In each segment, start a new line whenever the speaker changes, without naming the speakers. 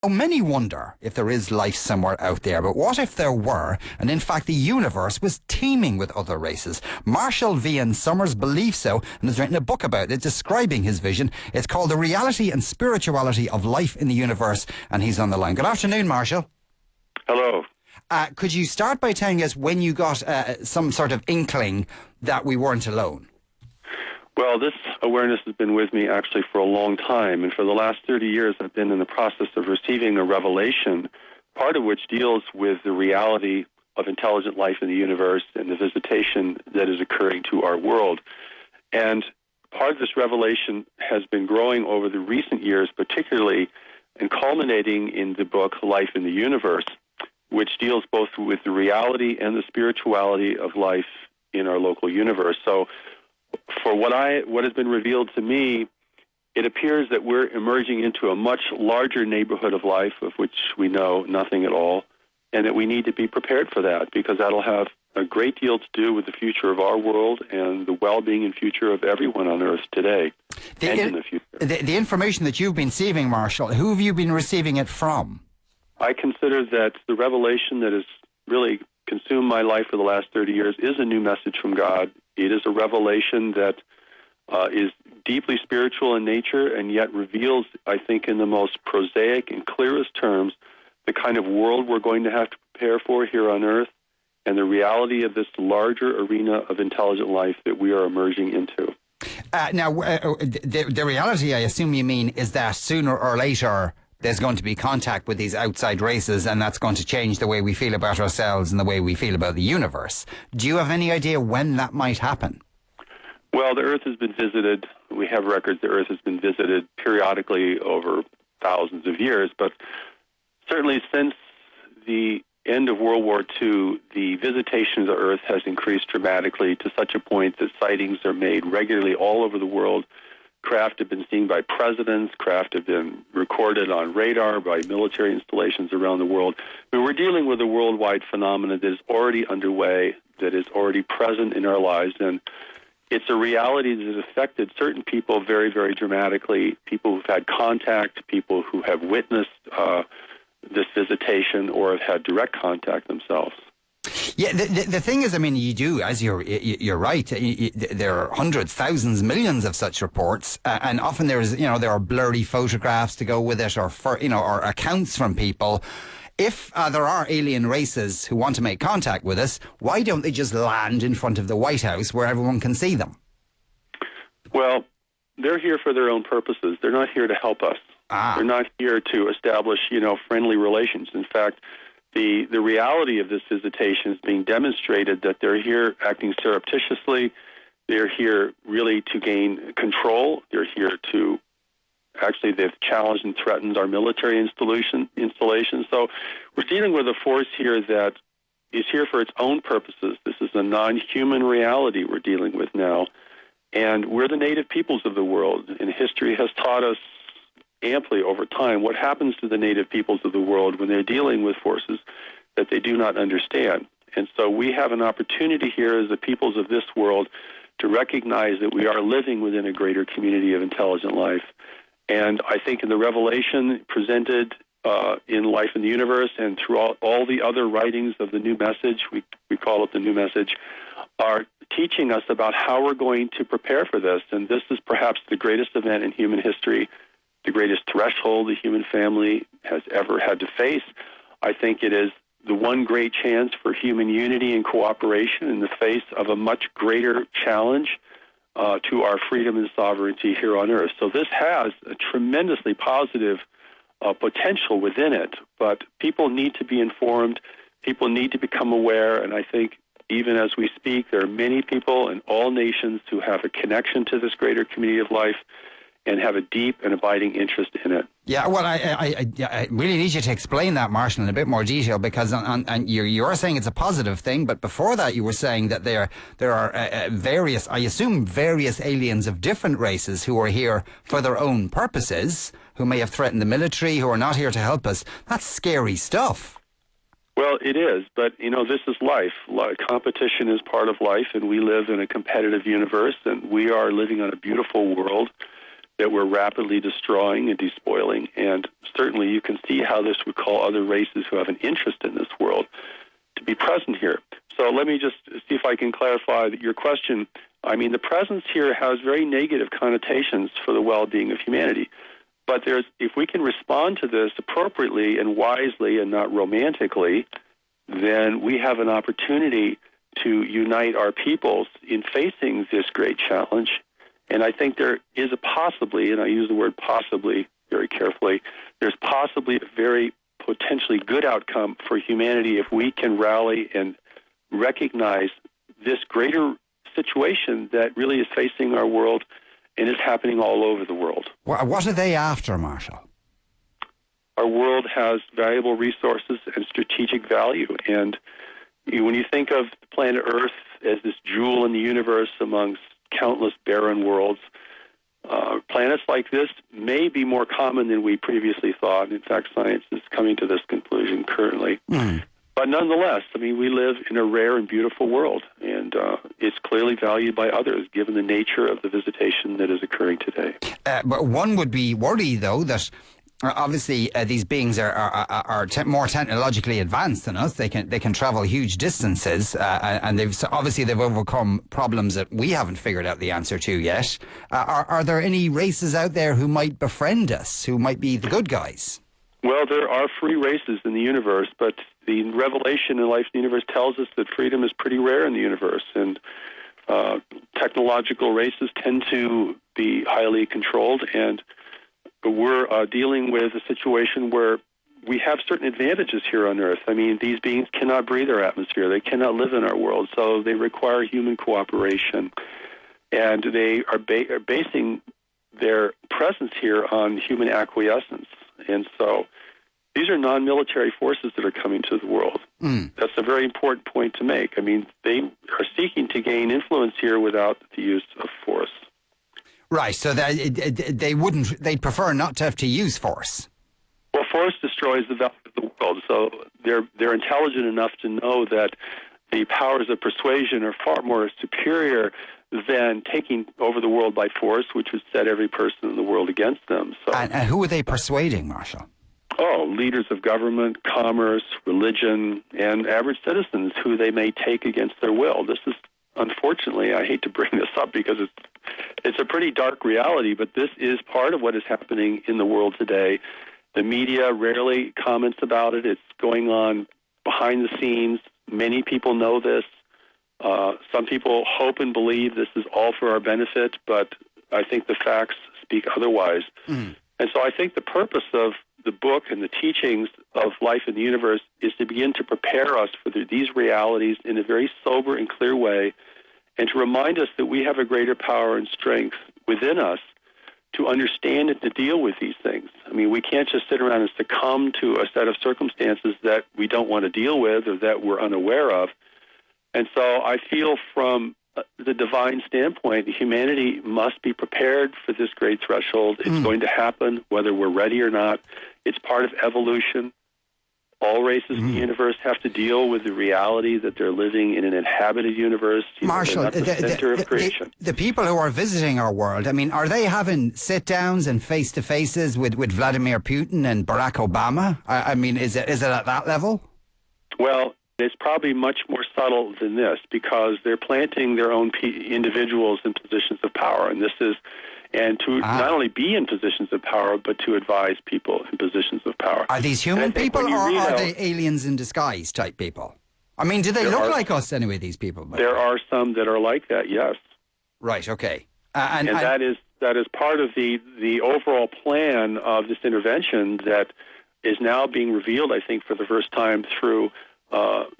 Many wonder if there is life somewhere out there, but what if there were, and in fact the universe was teeming with other races? Marshall Vian Summers believes so and has written a book about it, describing his vision. It's called The Reality and Spirituality of Life in the Universe, and he's on the line. Good afternoon, Marshall.
Hello.
Could you start by telling us when you got some sort of inkling that we weren't alone?
Well, this awareness has been with me actually for a long time, and for the last 30 years I've been in the process of receiving a revelation, part of which deals with the reality of intelligent life in the universe and the visitation that is occurring to our world. And part of this revelation has been growing over the recent years, particularly and culminating in the book Life in the Universe, which deals both with the reality and the spirituality of life in our local universe. So for what has been revealed to me, it appears that we're emerging into a much larger neighborhood of life of which we know nothing at all, and that we need to be prepared for that, because that'll have a great deal to do with the future of our world and the well-being and future of everyone on Earth today and in the future.
The information that you've been receiving, Marshall, who have you been receiving it from? I
consider that the revelation that has really consumed my life for the last 30 years is a new message from God. It is a revelation that is deeply spiritual in nature and yet reveals, I think, in the most prosaic and clearest terms, the kind of world we're going to have to prepare for here on Earth and the reality of this larger arena of intelligent life that we are emerging into.
The reality, I assume you mean, is that sooner or later there's going to be contact with these outside races, and that's going to change the way we feel about ourselves and the way we feel about the universe. Do you have any idea when that might happen?
Well, the Earth has been visited. We have records the Earth has been visited periodically over thousands of years, but certainly since the end of World War II, the visitation of the Earth has increased dramatically to such a point that sightings are made regularly all over the world. Craft have been seen by presidents. Craft have been recorded on radar by military installations around the world. But we're dealing with a worldwide phenomenon that is already underway, that is already present in our lives, and it's a reality that has affected certain people very, very dramatically, people who've had contact, people who have witnessed this visitation or have had direct contact themselves.
Yeah, the thing is, I mean, you do, as you're right. There are hundreds, thousands, millions of such reports, and often there are blurry photographs to go with it, or accounts from people. If there are alien races who want to make contact with us, why don't they just land in front of the White House where everyone can see them?
Well, they're here for their own purposes. They're not here to help us. They're not here to establish, friendly relations. In fact, the reality of this visitation is being demonstrated that they're here acting surreptitiously. They're here really to gain control. They're here to actually, they've challenged and threatened our military installations. So we're dealing with a force here that is here for its own purposes. This is a non-human reality we're dealing with now. And we're the native peoples of the world, and history has taught us amply over time what happens to the native peoples of the world when they're dealing with forces that they do not understand. And so we have an opportunity here as the peoples of this world to recognize that we are living within a greater community of intelligent life. And I think in the revelation presented in Life in the Universe and through all the other writings of the New Message, we call it the New Message, are teaching us about how we're going to prepare for this. And this is perhaps the greatest event in human history, the greatest threshold the human family has ever had to face. I think it is the one great chance for human unity and cooperation in the face of a much greater challenge to our freedom and sovereignty here on Earth. So this has a tremendously positive potential within it, but people need to be informed, people need to become aware, and I think even as we speak, there are many people in all nations who have a connection to this greater community of life and have a deep and abiding interest in it.
Yeah, well, I really need you to explain that, Marshall, in a bit more detail, because you are saying it's a positive thing, but before that you were saying that there are various, I assume various aliens of different races who are here for their own purposes, who may have threatened the military, who are not here to help us. That's scary stuff.
Well, it is, but, this is life. Competition is part of life, and we live in a competitive universe, and we are living on a beautiful world that we're rapidly destroying and despoiling. And certainly you can see how this would call other races who have an interest in this world to be present here. So let me just see if I can clarify your question. I mean, the presence here has very negative connotations for the well-being of humanity. But if we can respond to this appropriately and wisely and not romantically, then we have an opportunity to unite our peoples in facing this great challenge. And I think there is a possibly, and I use the word possibly very carefully, there's possibly a very potentially good outcome for humanity if we can rally and recognize this greater situation that really is facing our world and is happening all over the world.
What are they after, Marshall?
Our world has valuable resources and strategic value. And when you think of planet Earth as this jewel in the universe amongst countless barren worlds, planets like this may be more common than we previously thought. In fact, science is coming to this conclusion currently. But nonetheless, I mean, we live in a rare and beautiful world, and it's clearly valued by others given the nature of the visitation that is occurring today.
But one would be worried, though, that obviously these beings are more technologically advanced than us. They can travel huge distances, and they've overcome problems that we haven't figured out the answer to yet. Are there any races out there who might befriend us, who might be the good guys?
Well, there are free races in the universe, but the revelation in life in the universe tells us that freedom is pretty rare in the universe, and technological races tend to be highly controlled, and we're dealing with a situation where we have certain advantages here on Earth. I mean, these beings cannot breathe our atmosphere. They cannot live in our world, so they require human cooperation, and they are basing their presence here on human acquiescence. And so these are non-military forces that are coming to the world. That's a very important point to make. I mean, they are seeking to gain influence here without the use of force.
Right, so they'd prefer not to have to use force.
Well, force destroys the value of the world, so they're intelligent enough to know that the powers of persuasion are far more superior than taking over the world by force, which would set every person in the world against them. So,
and who are they persuading, Marshall?
Oh, leaders of government, commerce, religion, and average citizens who they may take against their will. This is, unfortunately, I hate to bring this up because it's a pretty dark reality, but this is part of what is happening in the world today. The media rarely comments about it. It's going on behind the scenes. Many people know this. Some people hope and believe this is all for our benefit, but I think the facts speak otherwise. And so I think the purpose of the book and the teachings of life in the universe is to begin to prepare us for these realities in a very sober and clear way, and to remind us that we have a greater power and strength within us to understand and to deal with these things. I mean, we can't just sit around and succumb to a set of circumstances that we don't want to deal with or that we're unaware of. And so I feel from the divine standpoint, humanity must be prepared for this great threshold. It's going to happen whether we're ready or not. It's part of evolution. All races in the universe have to deal with the reality that they're living in an inhabited universe.
Marshall,
the center of creation.
The people who are visiting our world, I mean, are they having sit-downs and face-to-faces with Vladimir Putin and Barack Obama? I mean, is it at that level?
Well, it's probably much more subtle than this because they're planting their own individuals in positions of power, and to not only be in positions of power, but to advise people in positions of power.
Are these human people, or are they aliens in disguise type people? I mean, do they look like us anyway, these people?
There are some that are like that, yes.
Right, okay.
And that is part of the overall plan of this intervention that is now being revealed, I think, for the first time through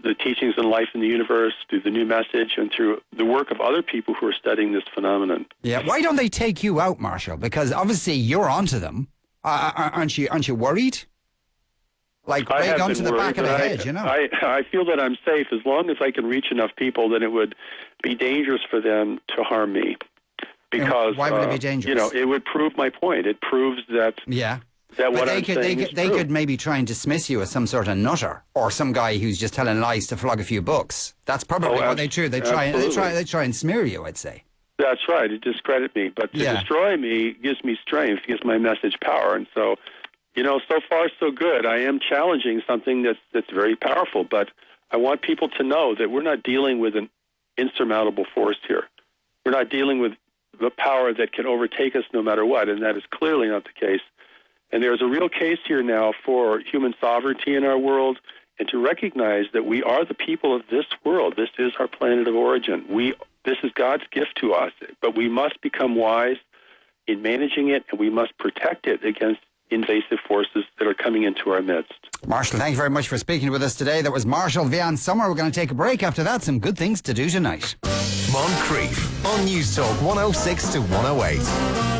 the teachings on life in the universe, through the new message, and through the work of other people who are studying this phenomenon.
Yeah, why don't they take you out, Marshall? Because obviously you're onto them. Aren't you worried? Like right onto the back of the head, you know?
I feel that I'm safe as long as I can reach enough people. Then it would be dangerous for them to harm me. Because
why would it be dangerous?
You know, it would prove my point. It proves that.
Yeah.
That
but
what I'm saying is
they
true.
could maybe try and dismiss you as some sort of nutter or some guy who's just telling lies to flog a few books. That's probably what they do. They try and smear you, I'd say.
That's right. To discredit me. But to destroy me gives me strength, gives my message power. And so, so far so good. I am challenging something that's very powerful, but I want people to know that we're not dealing with an insurmountable force here. We're not dealing with the power that can overtake us no matter what, and that is clearly not the case. And there's a real case here now for human sovereignty in our world, and to recognize that we are the people of this world. This is our planet of origin. This is God's gift to us, but we must become wise in managing it, and we must protect it against invasive forces that are coming into our midst.
Marshall, thank you very much for speaking with us today. That was Marshall Vian Summers. We're going to take a break. After that, some good things to do tonight.
Moncrief on Newstalk 106 to 108.